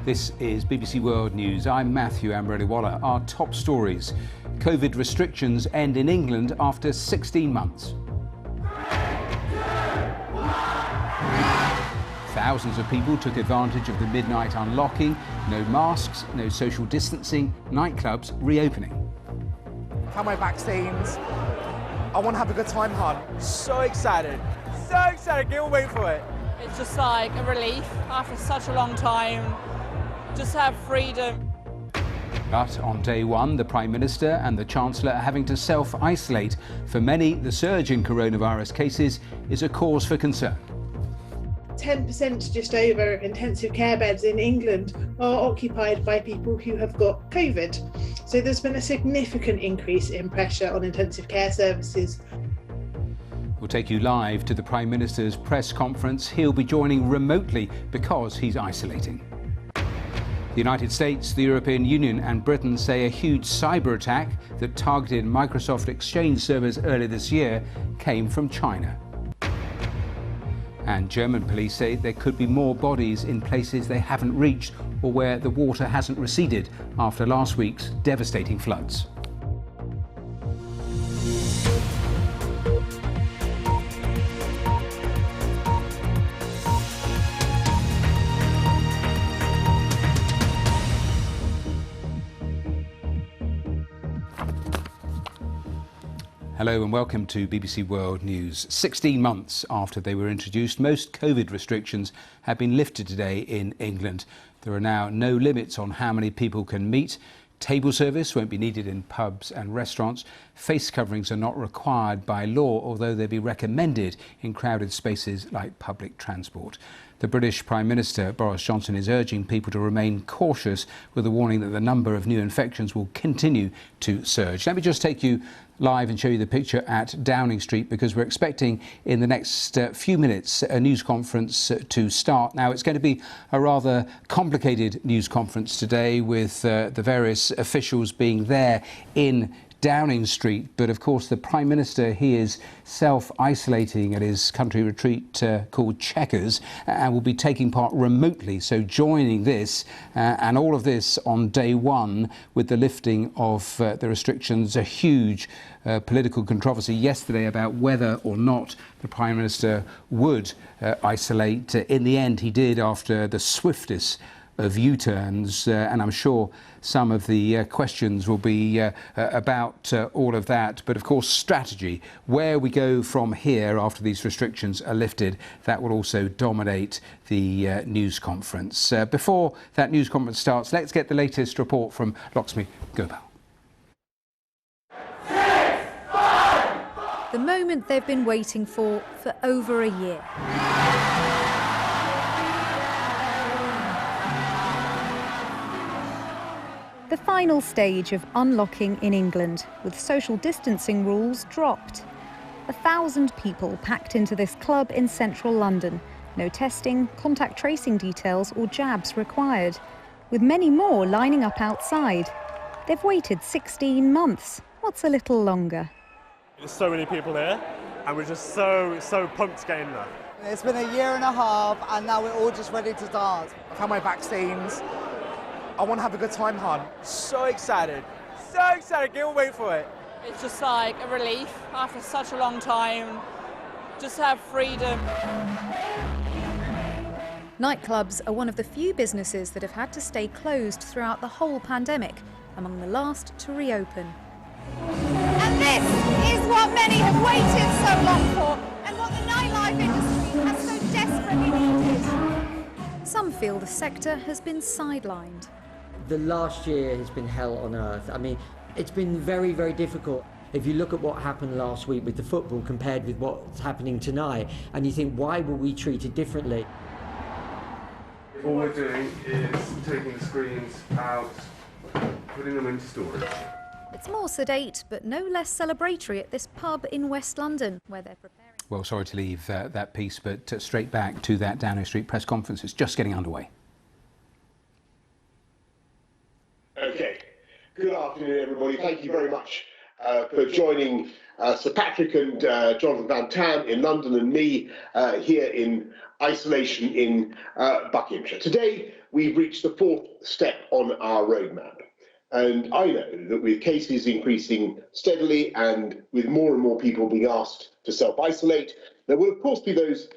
This is BBC World News. I'm Matthew Ambreliwala. Our top stories. COVID restrictions end in England after 16 months. Thousands of people took advantage of the midnight unlocking. No masks, no social distancing, nightclubs reopening. I've had my vaccines. I want to have a good time, hon. So excited. So excited. Can't wait for it. It's just like a relief after such a long time. Just have freedom. But on day one, the Prime Minister and the Chancellor are having to self-isolate. For many, the surge in coronavirus cases is a cause for concern. 10% just over of intensive care beds in England are occupied by people who have got COVID. So there's been a significant increase in pressure on intensive care services. We'll take you live to the Prime Minister's press conference. He'll be joining remotely because he's isolating. The United States, the European Union and Britain say a huge cyber attack that targeted Microsoft Exchange servers earlier this year came from China. And German police say there could be more bodies in places they haven't reached or where the water hasn't receded after last week's devastating floods. Hello and welcome to BBC World News. 16 months after they were introduced, most COVID restrictions have been lifted today in England. There are now no limits on how many people can meet. Table service won't be needed in pubs and restaurants. Face coverings are not required by law, although they'll be recommended in crowded spaces like public transport. The British Prime Minister, Boris Johnson, is urging people to remain cautious with the warning that the number of new infections will continue to surge. Let me just take you live and show you the picture at Downing Street, because we're expecting in the next few minutes a news conference to start. Now, it's going to be a rather complicated news conference today with the various officials being there in Downing Street, but of course the Prime Minister, he is self-isolating at his country retreat called Chequers and will be taking part remotely, so joining this and all of this on day one with the lifting of the restrictions. A huge political controversy yesterday about whether or not the Prime Minister would isolate. In the end he did, after the swiftest of U-turns, and I'm sure some of the questions will be about all of that. But of course, strategy, where we go from here after these restrictions are lifted, that will also dominate the news conference. Before that news conference starts, let's get the latest report from Lakshmi Gopal. The moment they've been waiting for over a year. The final stage of unlocking in England, with social distancing rules dropped. 1,000 people packed into this club in central London. No testing, contact tracing details or jabs required, with many more lining up outside. They've waited 16 months. What's a little longer? There's so many people here, and we're just so pumped to get in there. It's been a year and a half, and now we're all just ready to start. I've had my vaccines. I want to have a good time, hon. So excited. So excited. Can't wait for it. It's just like a relief after such a long time. Just have freedom. Nightclubs are one of the few businesses that have had to stay closed throughout the whole pandemic, among the last to reopen. And this is what many have waited so long for, and what the nightlife industry has so desperately needed. Some feel the sector has been sidelined. The last year has been hell on earth. I mean, it's been very, very difficult. If you look at what happened last week with the football compared with what's happening tonight, and you think, why were we treated differently? All we're doing is taking the screens out, putting them into storage. It's more sedate, but no less celebratory at this pub in West London, where they're preparing. Well, sorry to leave that piece, but straight back to that Downing Street press conference. It's just getting underway. Okay. Good afternoon, everybody. Thank you very much for joining Sir Patrick and Jonathan Van Tam in London, and me here in isolation in Buckinghamshire. Today, we've reached the fourth step on our roadmap. And I know that with cases increasing steadily and with more and more people being asked to self-isolate, there will of course be those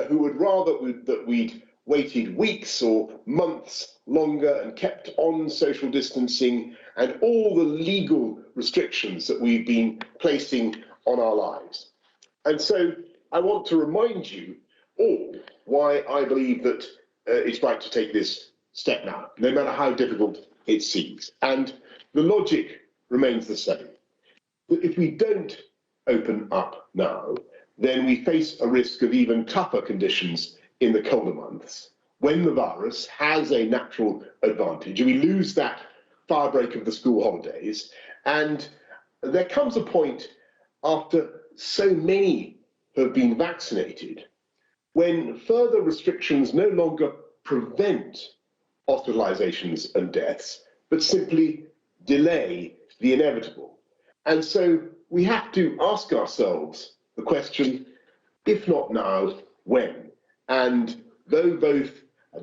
who would rather that we'd waited weeks or months longer and kept on social distancing and all the legal restrictions that we've been placing on our lives. And so I want to remind you all why I believe that it's right to take this step now, no matter how difficult it seems. And the logic remains the same. That if we don't open up now, then we face a risk of even tougher conditions in the colder months, when the virus has a natural advantage, and we lose that firebreak of the school holidays. And there comes a point after so many have been vaccinated, when further restrictions no longer prevent hospitalizations and deaths, but simply delay the inevitable. And so we have to ask ourselves the question, if not now, when? And though both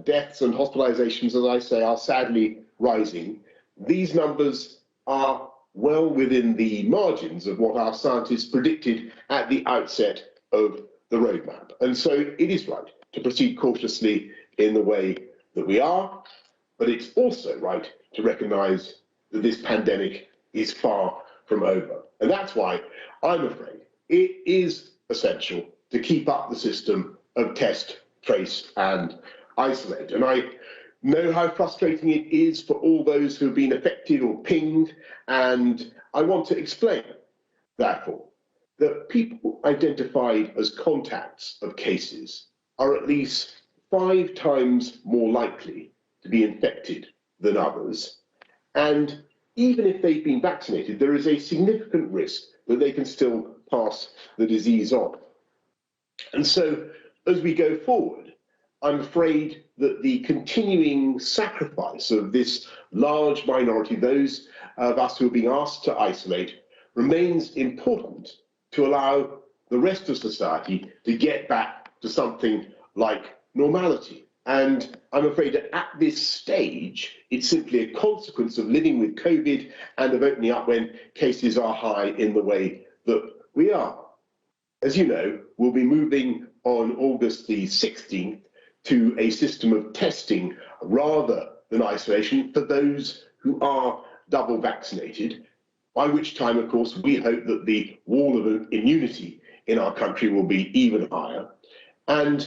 deaths and hospitalizations, as I say, are sadly rising, these numbers are well within the margins of what our scientists predicted at the outset of the roadmap. And so it is right to proceed cautiously in the way that we are, but it's also right to recognise that this pandemic is far from over. And that's why I'm afraid it is essential to keep up the system of test, trace and isolate. And I know how frustrating it is for all those who have been affected or pinged, and I want to explain, therefore, that people identified as contacts of cases are at least 5 times more likely to be infected than others. And even if they've been vaccinated, there is a significant risk that they can still pass the disease on. And so, as we go forward, I'm afraid that the continuing sacrifice of this large minority, those of us who are being asked to isolate, remains important to allow the rest of society to get back to something like normality. And I'm afraid that at this stage, it's simply a consequence of living with COVID and of opening up when cases are high in the way that we are. As you know, we'll be moving on August the 16th to a system of testing rather than isolation for those who are double vaccinated, by which time, of course, we hope that the wall of immunity in our country will be even higher. And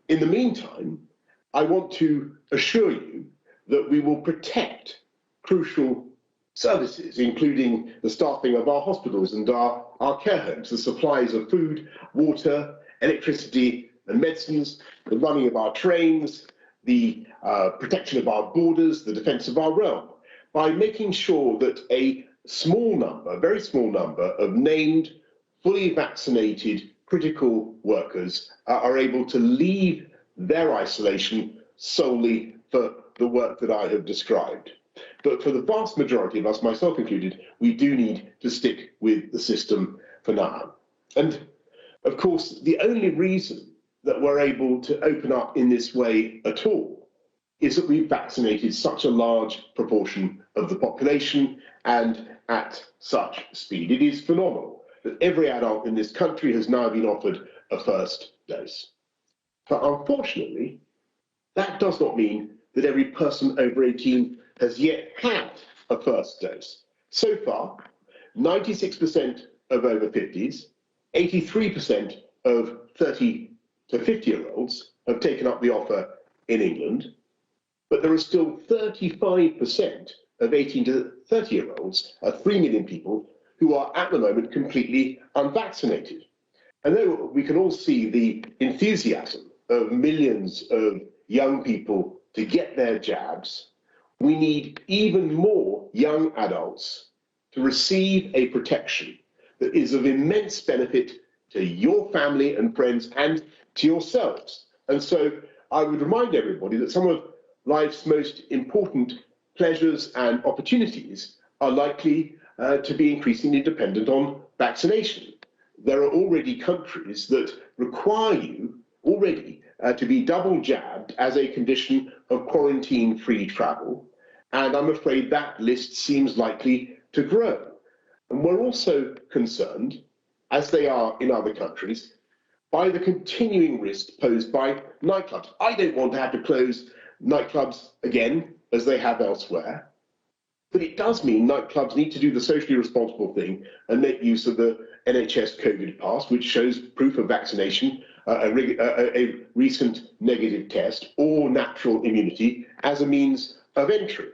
in the meantime, I want to assure you that we will protect crucial services, including the staffing of our hospitals and our care homes, the supplies of food, water, electricity and medicines, the running of our trains, the protection of our borders, the defence of our realm, by making sure that a small number, a very small number of named, fully vaccinated critical workers are able to leave their isolation solely for the work that I have described. But for the vast majority of us, myself included, we do need to stick with the system for now. And of course, the only reason that we're able to open up in this way at all is that we've vaccinated such a large proportion of the population and at such speed. It is phenomenal that every adult in this country has now been offered a first dose. But unfortunately, that does not mean that every person over 18 has yet had a first dose. So far, 96% of over 50s, 83% of 30 to 50-year-olds have taken up the offer in England, but there are still 35% of 18 to 30-year-olds, 3 million people, who are at the moment completely unvaccinated. And though we can all see the enthusiasm of millions of young people to get their jabs, we need even more young adults to receive a protection that is of immense benefit to your family and friends and to yourselves. And so I would remind everybody that some of life's most important pleasures and opportunities are likely to be increasingly dependent on vaccination. There are already countries that require you already to be double jabbed as a condition of quarantine-free travel, and I'm afraid that list seems likely to grow. And we're also concerned, as they are in other countries, by the continuing risk posed by nightclubs. I don't want to have to close nightclubs again, as they have elsewhere, but it does mean nightclubs need to do the socially responsible thing and make use of the NHS COVID pass, which shows proof of vaccination, a recent negative test, or natural immunity as a means of entry.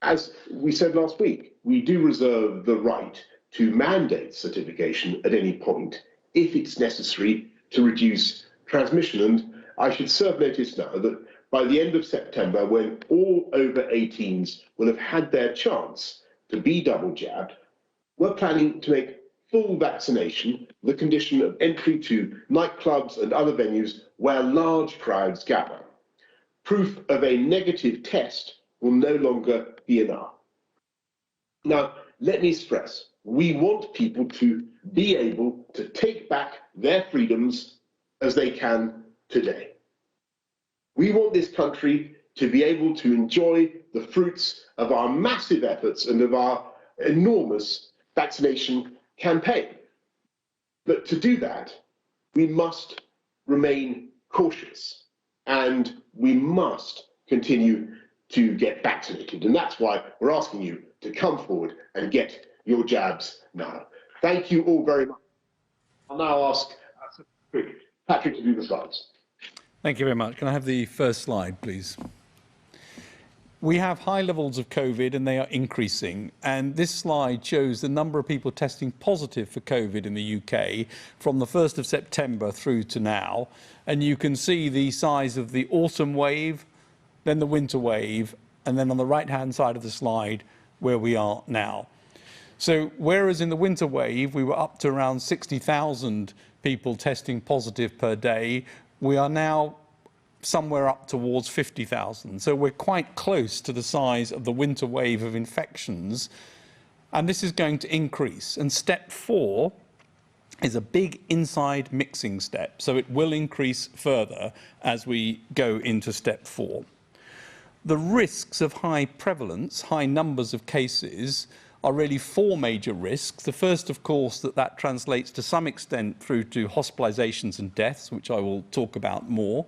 As we said last week, we do reserve the right to mandate certification at any point if it's necessary to reduce transmission. And I should serve notice now that by the end of September, when all over 18s will have had their chance to be double jabbed, we're planning to make full vaccination the condition of entry to nightclubs and other venues where large crowds gather. Proof of a negative test will no longer be enough. Now, let me stress, we want people to be able to take back their freedoms as they can today. We want this country to be able to enjoy the fruits of our massive efforts and of our enormous vaccination campaign. But to do that, we must remain cautious and we must continue to get vaccinated. And that's why we're asking you to come forward and get your jabs now. Thank you all very much. I'll now ask Patrick to do the slides. Thank you very much. Can I have the first slide, please? We have high levels of COVID and they are increasing. And this slide shows the number of people testing positive for COVID in the UK from the 1st of September through to now. And you can see the size of the autumn wave, then the winter wave, and then on the right-hand side of the slide where we are now. So whereas in the winter wave we were up to around 60,000 people testing positive per day, we are now somewhere up towards 50,000. So we're quite close to the size of the winter wave of infections, and this is going to increase. And step 4 is a big inside mixing step, so it will increase further as we go into step 4. The risks of high prevalence, high numbers of cases, are really 4 major risks. The first, of course, that translates to some extent through to hospitalizations and deaths, which I will talk about more.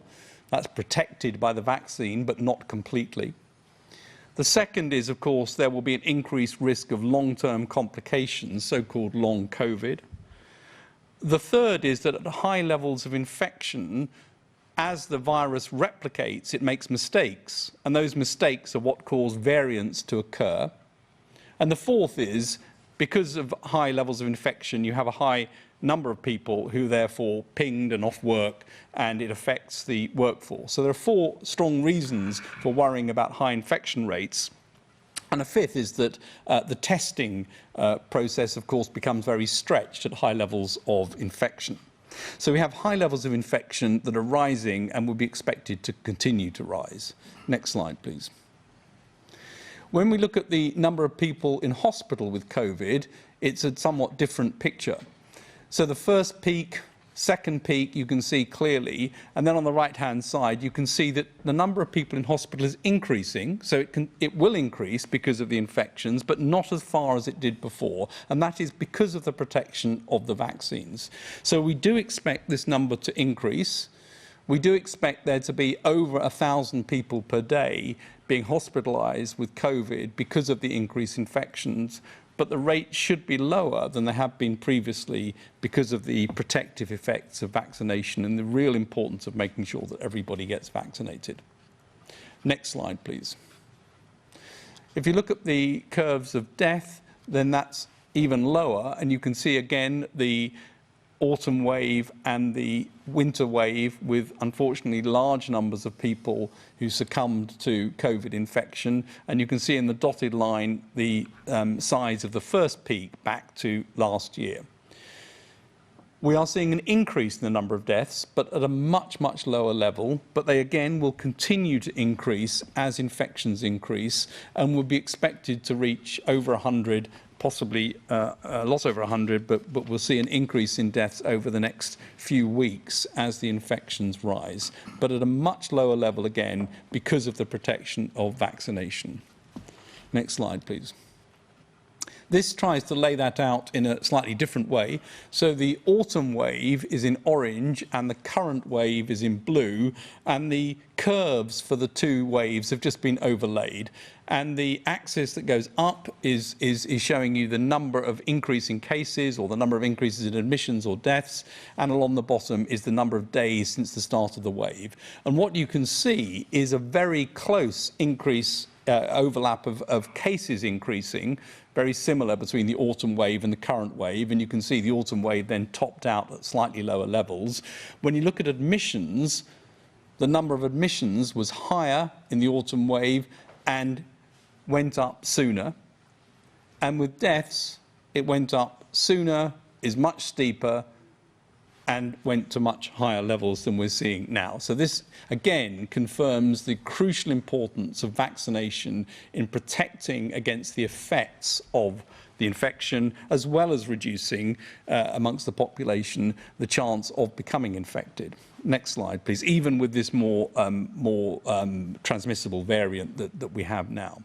That's protected by the vaccine, but not completely. The second is, of course, there will be an increased risk of long-term complications, so-called long COVID. The third is that at high levels of infection, as the virus replicates, it makes mistakes, and those mistakes are what cause variants to occur. And the fourth is, because of high levels of infection, you have a high number of people who therefore pinged and off work, and it affects the workforce. So there are 4 strong reasons for worrying about high infection rates. And a fifth is that the testing process, of course, becomes very stretched at high levels of infection. So we have high levels of infection that are rising and will be expected to continue to rise. Next slide, please. When we look at the number of people in hospital with COVID, it's a somewhat different picture. So the first peak, second peak, you can see clearly, and then on the right-hand side, you can see that the number of people in hospital is increasing, so it will increase because of the infections, but not as far as it did before, and that is because of the protection of the vaccines. So we do expect this number to increase. We do expect there to be over 1,000 people per day being hospitalized with COVID because of the increased infections, but the rate should be lower than they have been previously because of the protective effects of vaccination and the real importance of making sure that everybody gets vaccinated. Next slide, please. If you look at the curves of death, then that's even lower, and you can see again the autumn wave and the winter wave with, unfortunately, large numbers of people who succumbed to COVID infection. And you can see in the dotted line the size of the first peak back to last year. We are seeing an increase in the number of deaths, but at a much, much lower level. But they, again, will continue to increase as infections increase and will be expected to reach over 100 possibly a lot over 100, but we'll see an increase in deaths over the next few weeks as the infections rise, but at a much lower level again because of the protection of vaccination. Next slide, please. This tries to lay that out in a slightly different way. So the autumn wave is in orange and the current wave is in blue, and the curves for the two waves have just been overlaid. And the axis that goes up is showing you the number of increasing cases or the number of increases in admissions or deaths, and along the bottom is the number of days since the start of the wave. And what you can see is a very close increase, overlap of cases increasing, very similar between the autumn wave and the current wave, and you can see the autumn wave then topped out at slightly lower levels. When you look at admissions, the number of admissions was higher in the autumn wave and went up sooner, and with deaths it went up sooner, is much steeper, and went to much higher levels than we're seeing now. So this, again, confirms the crucial importance of vaccination in protecting against the effects of the infection, as well as reducing amongst the population the chance of becoming infected. Next slide, please. Even with this more transmissible variant that we have now.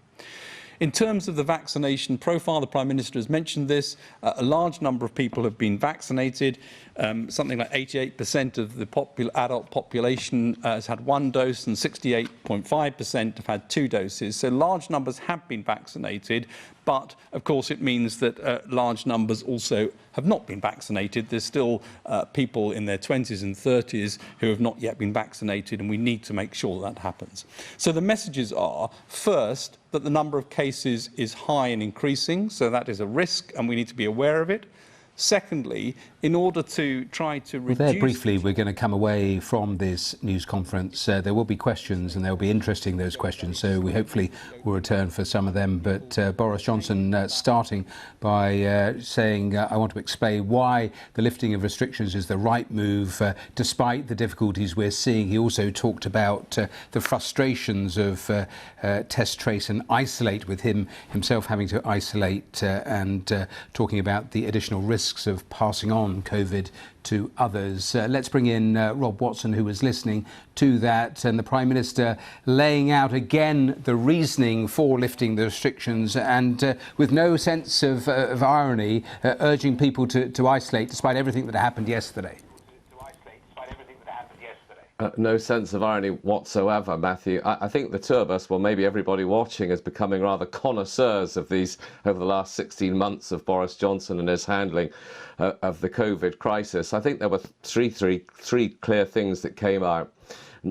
In terms of the vaccination profile, the Prime Minister has mentioned this. A large number of people have been vaccinated. Something like 88% of the adult population has had one dose, and 68.5% have had two doses. So large numbers have been vaccinated, but of course it means that large numbers also have not been vaccinated. There's still people in their 20s and 30s who have not yet been vaccinated, and we need to make sure that happens. So the messages are, first, that the number of cases is high and increasing, so that is a risk and we need to be aware of it. Secondly, in order to try to reduce... Well, there briefly, we're going to come away from this news conference. There will be questions, and they'll be interesting, those questions, so we hopefully will return for some of them. But Boris Johnson starting by saying, I want to explain why the lifting of restrictions is the right move, despite the difficulties we're seeing. He also talked about the frustrations of test, trace and isolate, with himself having to isolate, and talking about the additional risks of passing on COVID to others. Let's bring in Rob Watson, who was listening to that, and the Prime Minister laying out again the reasoning for lifting the restrictions, and with no sense of irony, urging people to isolate despite everything that happened yesterday. No sense of irony whatsoever, Matthew. I think the two of us, well, maybe everybody watching, is becoming rather connoisseurs of these over the last 16 months of Boris Johnson and his handling of the COVID crisis. I think there were three clear things that came out.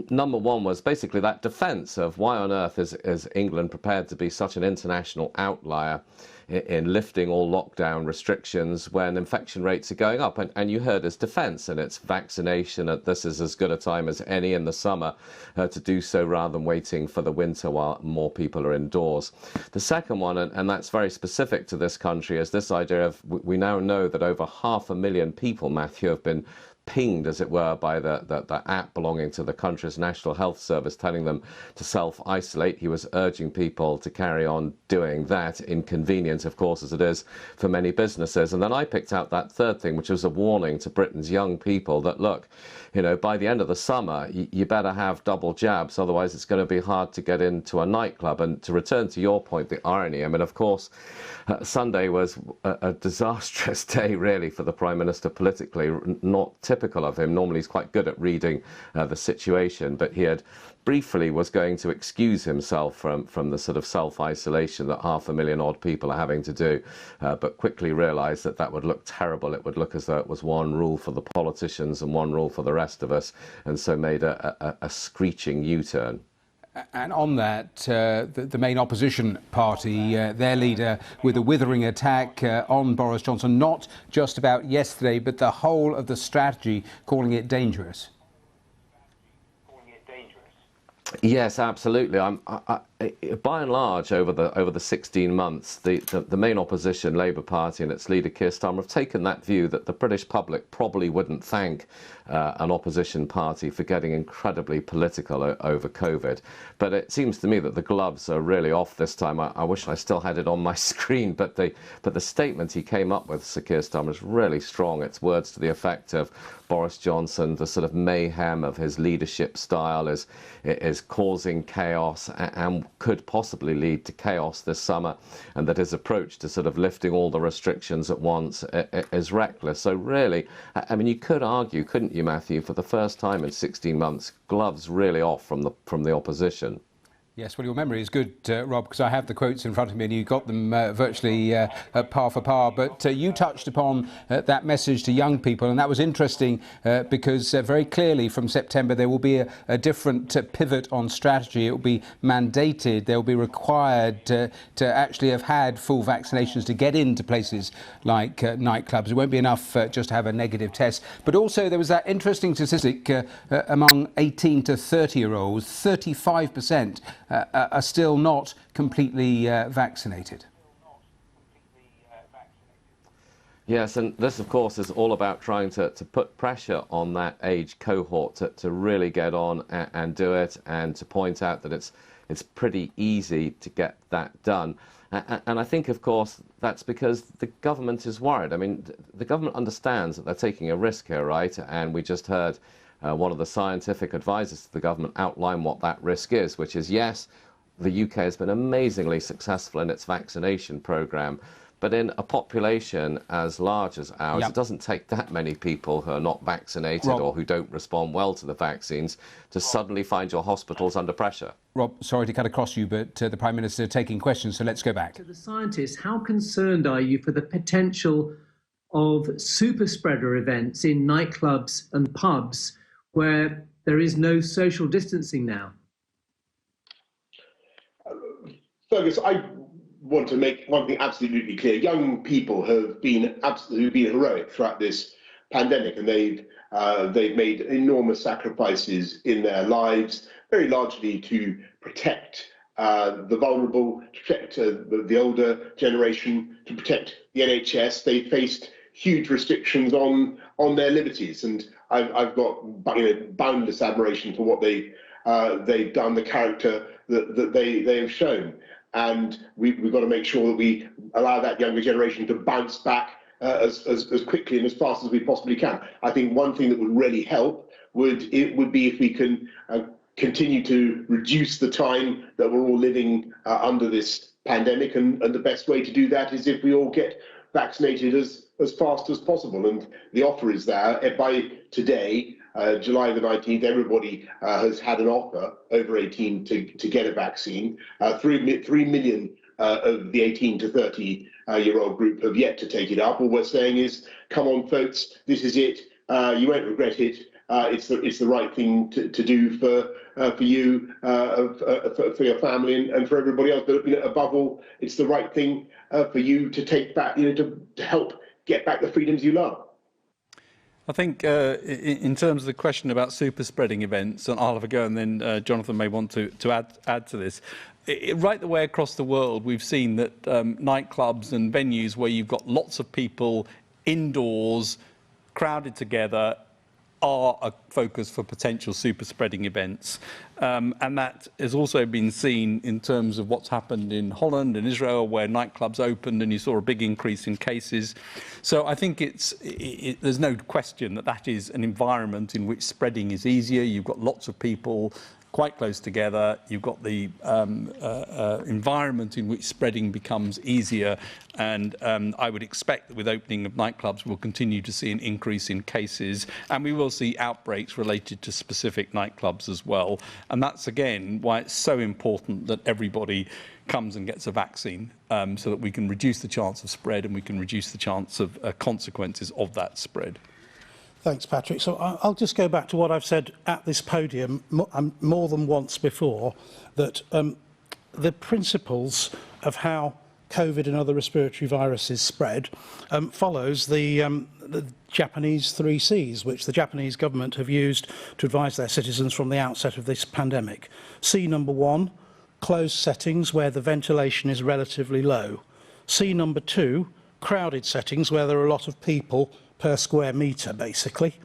Number one was basically that defence of why on earth is England prepared to be such an international outlier in lifting all lockdown restrictions when infection rates are going up. And you heard his defence, and it's vaccination, that this is as good a time as any in the summer to do so rather than waiting for the winter while more people are indoors. The second one, and that's very specific to this country, is this idea of, we now know that over 500,000 people, Matthew, have been pinged, as it were, by the app belonging to the country's National Health Service, telling them to self-isolate. He was urging people to carry on doing that, inconvenient, of course, as it is for many businesses. And then I picked out that third thing, which was a warning to Britain's young people that, look, you know, by the end of the summer, you better have double jabs, otherwise it's going to be hard to get into a nightclub. And to return to your point, the irony, I mean, of course, Sunday was a disastrous day, really, for the Prime Minister politically, not typical of him. Normally he's quite good at reading the situation, but he had briefly was going to excuse himself from the sort of self-isolation that 500,000 odd people are having to do, but quickly realised that would look terrible. It would look as though it was one rule for the politicians and one rule for the rest of us, and so made a screeching U-turn. And on that, the main opposition party, their leader, with a withering attack on Boris Johnson, not just about yesterday, but the whole of the strategy, calling it dangerous. Yes, absolutely. By and large, over the 16 months, the main opposition, Labour Party and its leader Keir Starmer, have taken that view that the British public probably wouldn't thank an opposition party for getting incredibly political over COVID. But it seems to me that the gloves are really off this time. I wish I still had it on my screen, but the statement he came up with, Sir Keir Starmer, is really strong. It's words to the effect of Boris Johnson, the sort of mayhem of his leadership style is causing chaos and could possibly lead to chaos this summer, and that his approach to sort of lifting all the restrictions at once is reckless. So really, I mean, you could argue, couldn't you, Matthew, for the first time in 16 months, gloves really off from the opposition. Yes, well, your memory is good, Rob, because I have the quotes in front of me and you got them virtually par for par. But you touched upon that message to young people, and that was interesting because very clearly from September there will be a different pivot on strategy. It will be mandated. They'll be required to actually have had full vaccinations to get into places like nightclubs. It won't be enough just to have a negative test. But also there was that interesting statistic among 18 to 30-year-olds, 35% are still not completely vaccinated. Yes, and this, of course, is all about trying to put pressure on that age cohort to really get on and do it, and to point out that it's pretty easy to get that done. And I think, of course, that's because the government is worried. I mean, the government understands that they're taking a risk here, right? And we just heard one of the scientific advisors to the government outline what that risk is, which is, yes, the UK has been amazingly successful in its vaccination programme, but in a population as large as ours, It doesn't take that many people who are not vaccinated or who don't respond well to the vaccines to suddenly find your hospitals under pressure. Rob, sorry to cut across you, but the Prime Minister taking questions, so let's go back. To the scientists, how concerned are you for the potential of super spreader events in nightclubs and pubs where there is no social distancing now? Fergus, I want to make one thing absolutely clear. Young people have been heroic throughout this pandemic, and they've made enormous sacrifices in their lives, very largely to protect the vulnerable, to protect the older generation, to protect the NHS. They faced huge restrictions on their liberties, and I've got boundless admiration for what they've done, the character that they have shown. And we've got to make sure that we allow that younger generation to bounce back as quickly and as fast as we possibly can. I think one thing that would really help would be if we can continue to reduce the time that we're all living under this pandemic, and the best way to do that is if we all get vaccinated as fast as possible. And the offer is there. By today, July the 19th, everybody has had an offer over 18 to get a vaccine. 3 million of the 18 to 30-year-old group have yet to take it up. All we're saying is, come on, folks, this is it. You won't regret it. It's the right thing to do for you, for your family, and for everybody else. But above all, it's the right thing for you to take back, to help get back the freedoms you love. I think in terms of the question about super spreading events, and I'll have a go, and then Jonathan may want to add to this. Right the way across the world, we've seen that nightclubs and venues where you've got lots of people indoors, crowded together, are a focus for potential super spreading events. And that has also been seen in terms of what's happened in Holland and Israel, where nightclubs opened and you saw a big increase in cases. So I think there's no question that is an environment in which spreading is easier. You've got lots of people quite close together. You've got the environment in which spreading becomes easier. And I would expect that with opening of nightclubs, we'll continue to see an increase in cases. And we will see outbreaks related to specific nightclubs as well. And that's, again, why it's so important that everybody comes and gets a vaccine so that we can reduce the chance of spread and we can reduce the chance of consequences of that spread. Thanks, Patrick. So I'll just go back to what I've said at this podium more than once before, that the principles of how COVID and other respiratory viruses spread follows the Japanese 3 Cs, which the Japanese government have used to advise their citizens from the outset of this pandemic. C number 1, closed settings where the ventilation is relatively low. C number 2, crowded settings where there are a lot of people per square metre, basically.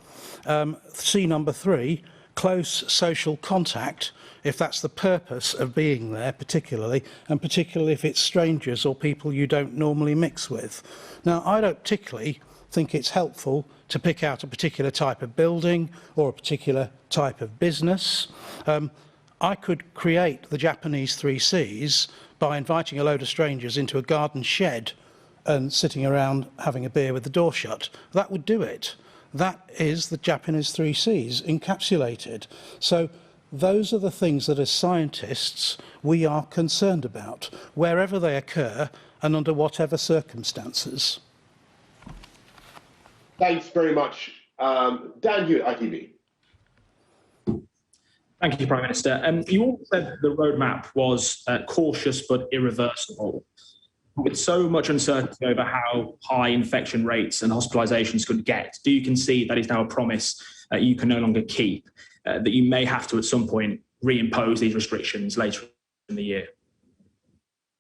C number 3, close social contact, if that's the purpose of being there, particularly if it's strangers or people you don't normally mix with. Now, I don't particularly think it's helpful to pick out a particular type of building or a particular type of business. I could create the Japanese 3 Cs by inviting a load of strangers into a garden shed and sitting around having a beer with the door shut. That would do it. That is the Japanese 3 Cs encapsulated. So those are the things that as scientists we are concerned about, wherever they occur and under whatever circumstances. Thanks very much. Dan Hewitt, ITV. Thank you, Prime Minister. You all said the roadmap was cautious but irreversible. With so much uncertainty over how high infection rates and hospitalisations could get, do you concede that is now a promise you can no longer keep, that you may have to at some point reimpose these restrictions later in the year?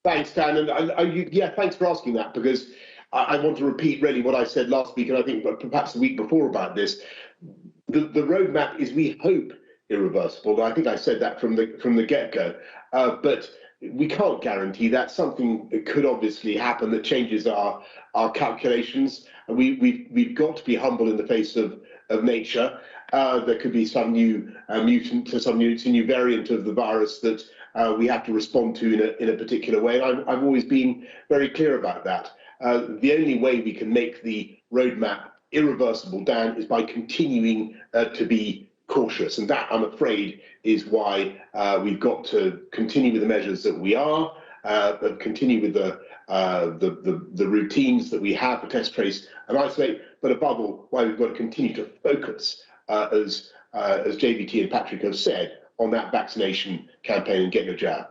Thanks, Dan. And yeah, thanks for asking that, because I want to repeat really what I said last week, and I think perhaps the week before about this. The roadmap is, we hope, irreversible. I think I said that from the get-go, but we can't guarantee that. Something could obviously happen that changes our calculations. And we've got to be humble in the face of nature. There could be some new mutant, some new variant of the virus that we have to respond to in a particular way. And I've always been very clear about that. The only way we can make the roadmap irreversible, Dan, is by continuing to be cautious, and that, I'm afraid, is why we've got to continue with the measures that we are, but continue with the routines that we have for test, trace, and isolate. But above all, why we've got to continue to focus, as JVT and Patrick have said, on that vaccination campaign and get your jab.